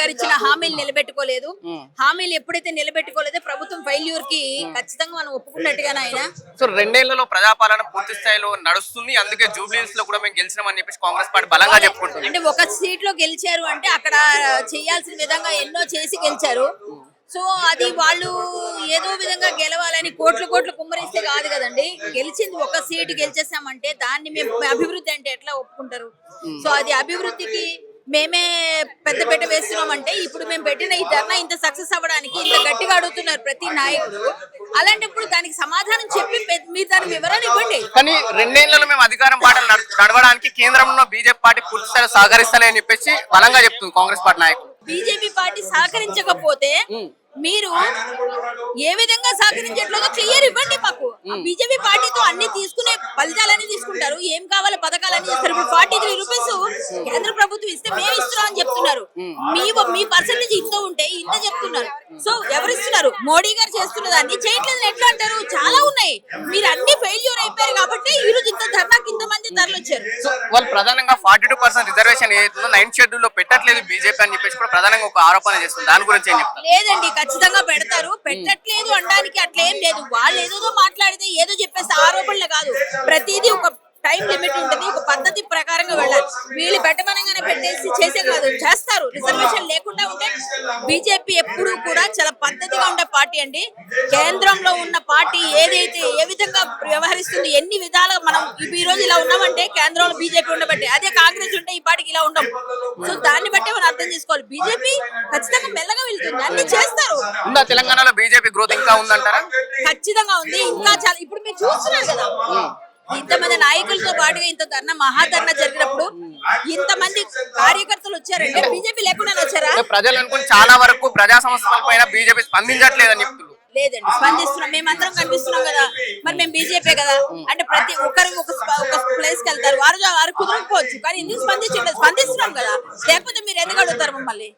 గారు ఇచ్చిన హామీలు నిలబెట్టుకోలేదు. హామీలు ఎప్పుడైతే నిలబెట్టుకోలేదో ప్రభుత్వం ఫెయిల్యూర్ కి ఖచ్చితంగా మనం ఒప్పుకున్నట్టుగానే ఆయన. సో 2 ఏళ్లలో ప్రజాపాలన పూర్తి స్థాయిలో నడుస్తుంది, అందుకే జూబ్లీహిల్స్ లో కూడా మేము గెలిచినామని చెప్పేసి కాంగ్రెస్ పార్టీ బలంగా చెప్పుకుంటుంది. అంటే ఒక సీట్ లో గెలిచారు అంటే అక్కడ చేయాల్సిన విధంగా ఎన్నో చేసి గెలిచారు. సో అది వాళ్ళు ఏదో విధంగా గెలవాలని కోట్లు కోట్లు కుమ్మరిస్తే కాదు కదండి. గెలిచింది ఒక సీటు గెలిచేసామంటే దాన్ని మేము అభివృద్ధి అంటే ఎట్లా ఒప్పుకుంటారు? సో అది అభివృద్ధికి మేమే పెద్దపీట వేస్తున్నామంటే ఇప్పుడు మేము పెట్టిన ఈ ధర్నా ఇంత సక్సెస్ అవ్వడానికి ఇంత గట్టిగా అడుగుతున్నారు ప్రతి నాయకుడు. అలాంటప్పుడు దానికి సమాధానం చెప్పి మీరు దాని వివరణ ఇవ్వండి. కానీ 2 ఏళ్లలో మేము అధికారం పాటలు నడవడానికి కేంద్రంలో బీజేపీ పార్టీ పూర్తి స్థాయిలో సహకరిస్తలే అని చెప్పేసి బలంగా చెప్తుంది కాంగ్రెస్ పార్టీ నాయకులు. బీజేపీ పార్టీ సహకరించకపోతే మీరు ఏ విధంగా సహకరించట్లేదో క్లియర్ ఇవ్వండి మాకు. బీజేపీ పార్టీతో అన్ని తీసుకునే ఫలితాలన్నీ తీసుకుంటారు, ఏం కావాలో పథకాలన్నీ చేస్తారు. ఇప్పుడు 43 రూపీస్ కేంద్ర ప్రభుత్వం ఇస్తే మేము ఇస్తున్నాం అని చెప్తున్నారు. మీ పర్సెంటేజ్ ఇంత ఉంటే ఇంత చెప్తున్నారు. సో ఎవరు ఇస్తున్నారు? మోడీ గారు చేస్తున్న దాన్ని చేయట్లేదని ఎట్లా అంటారు? చాలా ఉన్నాయి. మీరు అన్ని ఫెయిల్యూర్ అయిపోయారు కాబట్టి ఈ రోజు ఇంత ధర్నాకి ఇంత మంది తరలి వచ్చారు. వాళ్ళు ప్రధానంగా 42% రిజర్వేషన్ ఏదైతుందో 9th షెడ్యూల్ లో పెట్టట్లేదు బీజేపీ అని చెప్పేసి కూడా ప్రధానంగా ఒక ఆరోపణ చేస్తుంది. దాని గురించి ఏం చెప్తారు? లేదండి, ఖచ్చితంగా పెడతారు. పెట్టట్లేదు అనడానికి అట్లేం లేదు. వాళ్ళు ఏదో మాట్లాడితే ఏదో చెప్పేస్తే ఆరోపణలు కాదు. ప్రతిదీ ఒక టైం లిమిట్ ఉంటుంది, ఒక పద్ధతి ప్రకారంగా వెళ్ళాలి. వీళ్ళు పెట్టమనగానే పెట్టేసి చేసే కాదు, చేస్తారు. రిజర్వేషన్ లేకుండా ఉంటే బీజేపీ ఎప్పుడు కూడా చాలా పద్ధతిగా ఉండే పార్టీ అండి. కేంద్రంలో ఉన్న పార్టీ ఏదైతే ఏ విధంగా వ్యవహరిస్తుంది, ఎన్ని విధాలుగా మనం ఈ రోజు ఇలా ఉన్నామంటే కేంద్రంలో బీజేపీ ఉండబట్టే. అదే కాంగ్రెస్ ఉంటే ఈ పార్టీకి ఇలా ఉండం. సో దాన్ని బట్టే మనం అర్థం చేసుకోవాలి. బీజేపీ ఖచ్చితంగా మెల్లగా వెళ్తుంది, అన్ని చేస్తారు. తెలంగాణలో బీజేపీ గ్రోత్ ఇంకా ఉందంటారా? ఖచ్చితంగా ఉంది, ఇంకా చాలా. ఇప్పుడు మీరు చూస్తున్నారు కదా, ఇంతమంది నాయకులతో పాటుగా ఇంత ధర్నా మహాధర్నా జరిగినప్పుడు ఇంతమంది కార్యకర్తలు వచ్చారంటే బీజేపీ లేకుండా వచ్చారా? ప్రజలు అనుకుని చాలా వరకు ప్రజా సమస్యల పైన బీజేపీ స్పందించట్లేదని చెప్తున్నారు. లేదండి, స్పందిస్తున్నాం. మేమందరం కనిపిస్తున్నాం కదా, మరి మేము బీజేపీ కదా. అంటే ప్రతి ఒక్కరు ఒక ప్లేస్ కి వెళ్తారు, వారు కుదరకపోవచ్చు, కానీ ఎందుకు స్పందించట్లేదు? స్పందిస్తున్నాం కదా, లేకపోతే మీరు ఎందుకు అడుగుతారు మమ్మల్ని?